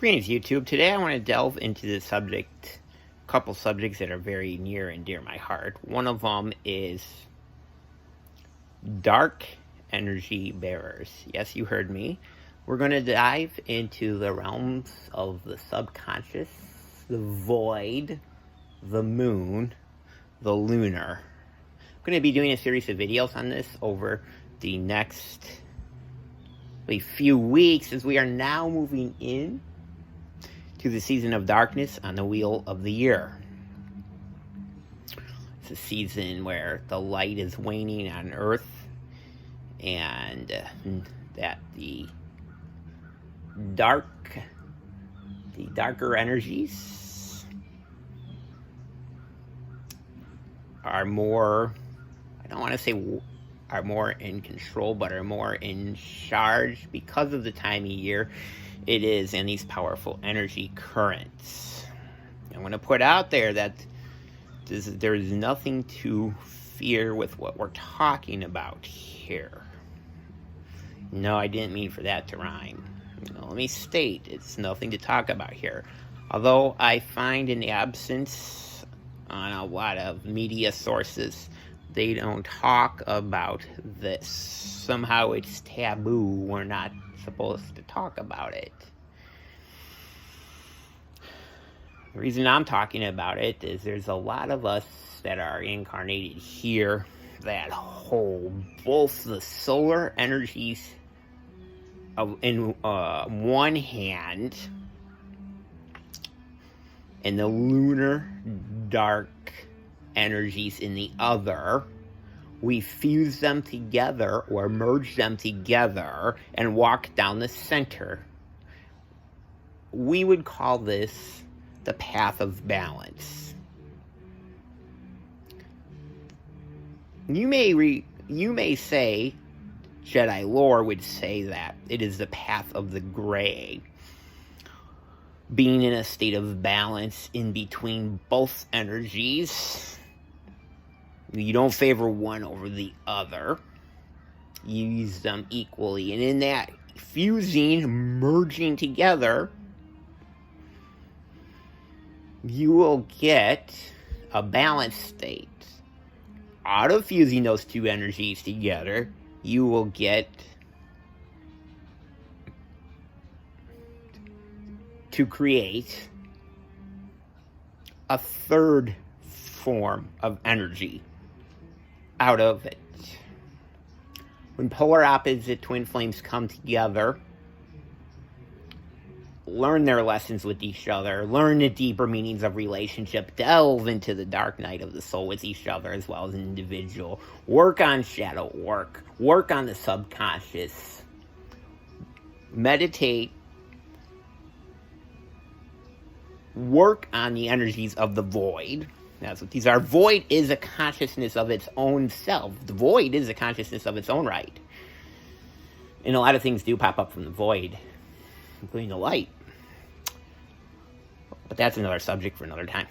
Greetings, YouTube. Today I want to delve into the subject, a couple subjects that are very near and dear to my heart. One of them is dark energy bearers. Yes, you heard me. We're going to dive into the realms of the subconscious, the void, the moon, the lunar. I'm going to be doing a series of videos on this over the next few weeks as we are now moving in to the season of darkness on the wheel of the year. It's a season where the light is waning on Earth and that the darker energies are more, I don't want to say are more in control, but are more in charge because of the time of year it is and these powerful energy currents. I want to put out there that there's nothing to fear with what we're talking about here. No, I didn't mean for that to rhyme. Let me state, it's nothing to talk about here. Although I find in the absence on a lot of media sources, they don't talk about this. Somehow it's taboo. We're not supposed to talk about it. The reason I'm talking about it is there's a lot of us that are incarnated here that hold both the solar energies in one hand and the lunar dark energies in the other. We fuse them together or merge them together and walk down the center. We would call this the path of balance. You may say, Jedi lore would say that it is the path of the gray, being in a state of balance in between both energies. You don't favor one over the other. You use them equally. And in that fusing, merging together, you will get a balanced state. Out of fusing those two energies together, you will get to create a third form of energy out of it. When polar opposite twin flames come together, learn their lessons with each other, learn the deeper meanings of relationship, delve into the dark night of the soul with each other as well as an individual, work on shadow work on the subconscious, meditate, work on the energies of the void. That's what these are. Void is a consciousness of its own self. The void is a consciousness of its own right. And a lot of things do pop up from the void, including the light. But that's another subject for another time.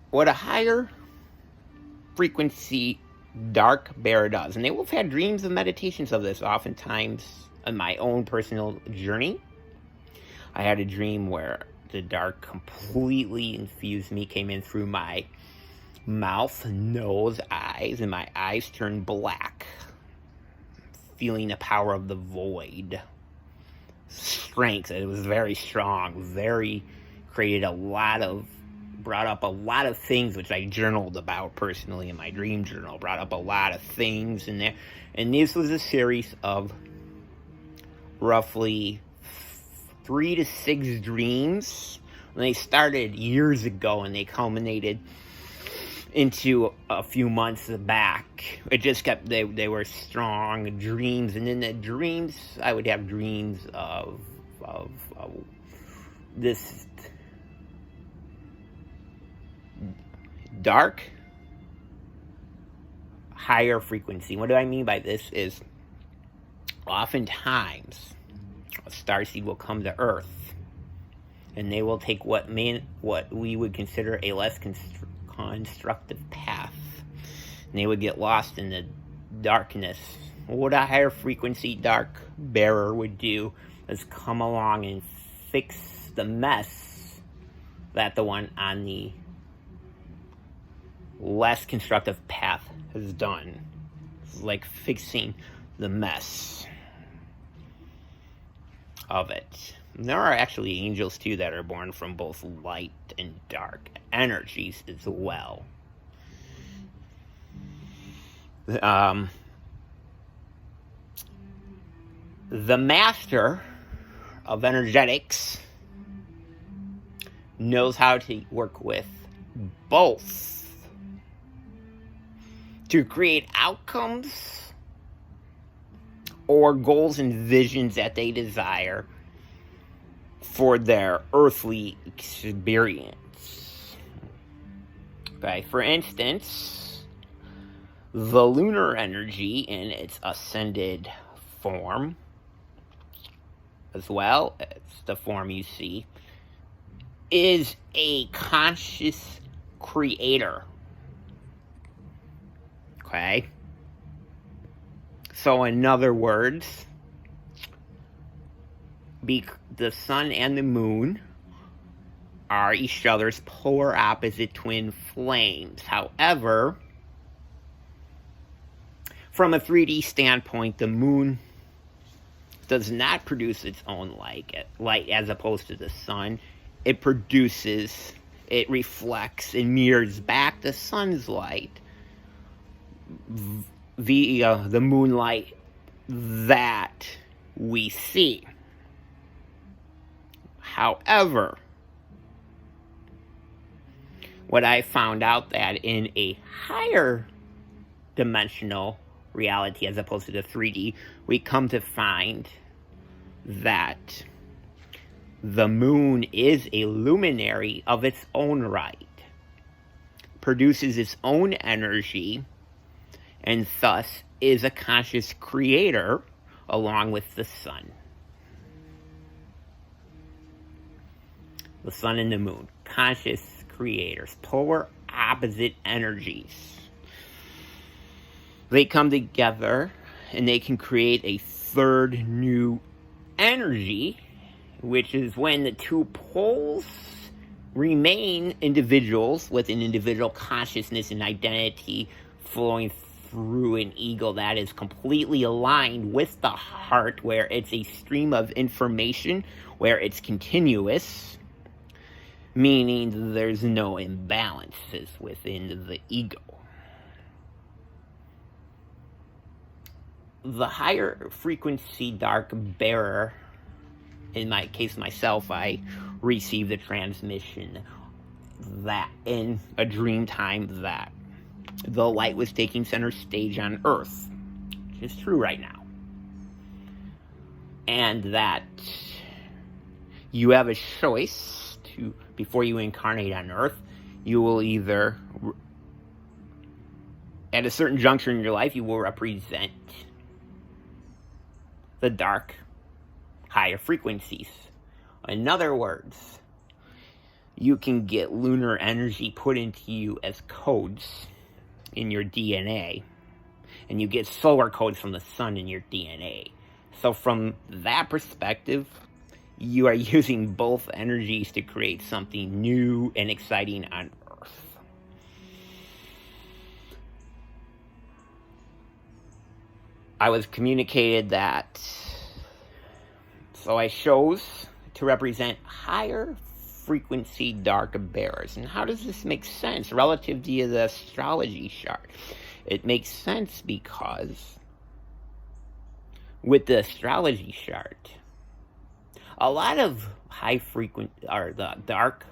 What a higher frequency dark bearer does, and they will have had dreams and meditations of this oftentimes in my own personal journey. I had a dream where the dark completely infused me, came in through my mouth, nose, eyes, and my eyes turned black. Feeling the power of the void. Strength. It was very strong. Brought up a lot of things which I journaled about personally in my dream journal. Brought up a lot of things in there. And this was a series of roughly 3 to 6 dreams. When they started years ago and they culminated into a few months back. It just kept, they were strong dreams. And in the dreams, I would have dreams of this dark, higher frequency. What do I mean by this is oftentimes a starseed will come to Earth and they will take what we would consider a less constructive path. And they would get lost in the darkness. What a higher frequency dark bearer would do has come along and fixed the mess that the one on the less constructive path has done. It's like fixing the mess of it. And there are actually angels too that are born from both light and dark energies as well. The master of energetics knows how to work with both to create outcomes or goals and visions that they desire for their earthly experience. Okay, for instance, the lunar energy in its ascended form, as well as the form you see, is a conscious creator. Okay? So in other words, the sun and the moon are each other's polar opposite twin flames. However, from a 3D standpoint, the moon does not produce its own light as opposed to the sun. It reflects and mirrors back the sun's light via the moonlight that we see. However, what I found out that in a higher dimensional reality as opposed to the 3D, we come to find that the moon is a luminary of its own right, produces its own energy, and thus is a conscious creator along with the sun. The sun and the moon, conscious creators, polar opposite energies. They come together and they can create a third new energy, which is when the two poles remain individuals with an individual consciousness and identity flowing through an ego that is completely aligned with the heart, where it's a stream of information, where it's continuous, meaning there's no imbalances within the ego. The higher frequency dark bearer, in my case myself, I received a transmission that in a dream time that the light was taking center stage on Earth, which is true right now. And that you have a choice to, before you incarnate on Earth, you will either, at a certain juncture in your life, you will represent the dark, higher frequencies. In other words, you can get lunar energy put into you as codes in your DNA, and you get solar codes from the sun in your DNA. So from that perspective, you are using both energies to create something new and exciting on Earth. I was communicated that, so I chose to represent higher frequency dark bearers. And how does this make sense relative to the astrology chart? It makes sense because with the astrology chart, a lot of high frequency or the dark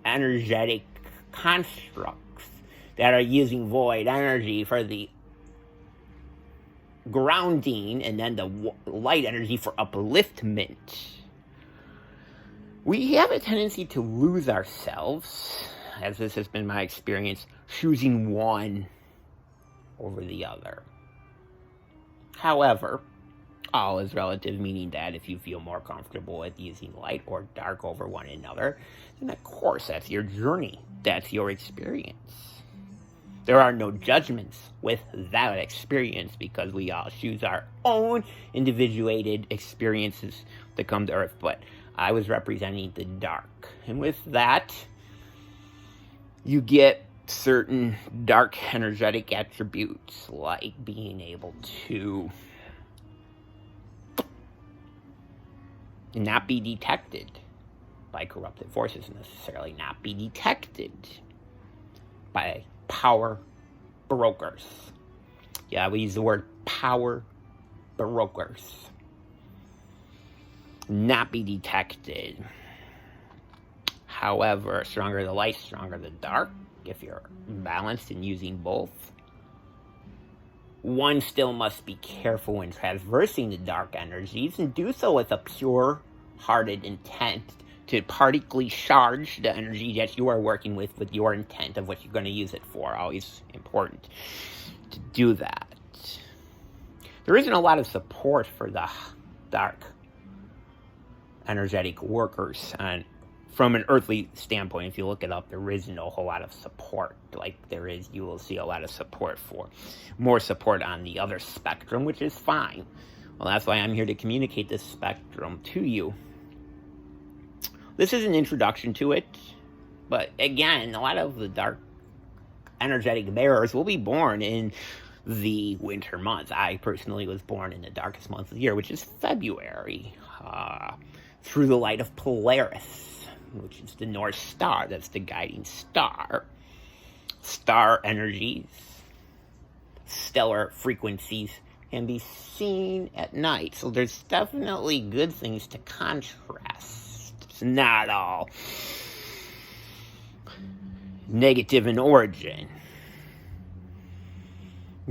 energetic constructs that are using void energy for the grounding and then the light energy for upliftment. We have a tendency to lose ourselves, as this has been my experience, choosing one over the other. However, all is relative, meaning that if you feel more comfortable with using light or dark over one another, then of course that's your journey, that's your experience. There are no judgments with that experience because we all choose our own individuated experiences that come to Earth. But I was representing the dark. And with that, you get certain dark energetic attributes like being able to not be detected by corrupted forces, necessarily not be detected by power brokers. Yeah, we use the word power brokers. Not be detected. However, stronger the light, stronger the dark. If you're balanced in using both, one still must be careful when traversing the dark energies and do so with a pure-hearted intent to particularly charge the energy that you are working with your intent of what you're going to use it for. Always important to do that. There isn't a lot of support for the dark energetic workers, and from an earthly standpoint, if you look it up, there isn't a whole lot of support like there is. You will see a lot of support for more support on the other spectrum, which is fine. Well, that's why I'm here to communicate this spectrum to you. This is an introduction to it, but again, a lot of the dark energetic bearers will be born in the winter months. I personally was born in the darkest month of the year, which is February, through the light of Polaris, which is the North Star. That's the guiding star. Star energies, stellar frequencies can be seen at night. So there's definitely good things to contrast. It's not all negative in origin.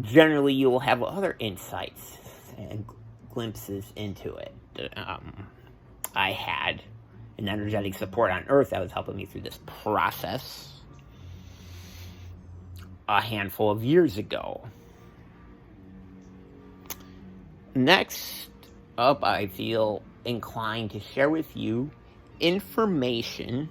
Generally, you will have other insights and glimpses into it. I had an energetic support on Earth that was helping me through this process a handful of years ago. Next up, I feel inclined to share with you information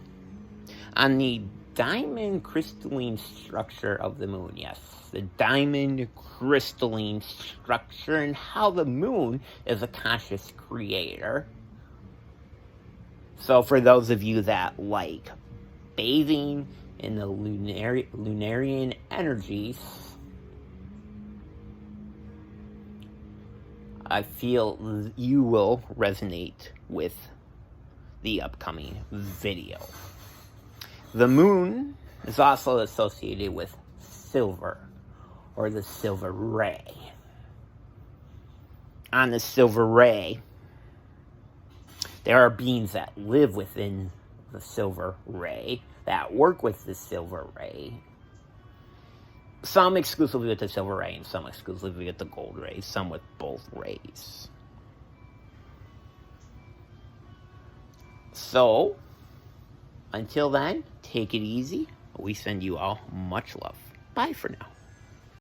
on the diamond crystalline structure of the moon. Yes, the diamond crystalline structure and how the moon is a conscious creator. So for those of you that like bathing in the lunarian energies, I feel you will resonate with the upcoming video. The moon is also associated with silver, or the silver ray. On the silver ray, there are beings that live within the silver ray, that work with the silver ray. Some exclusively with the silver ray, and some exclusively with the gold ray, some with both rays. So, until then, take it easy. We send you all much love. Bye for now.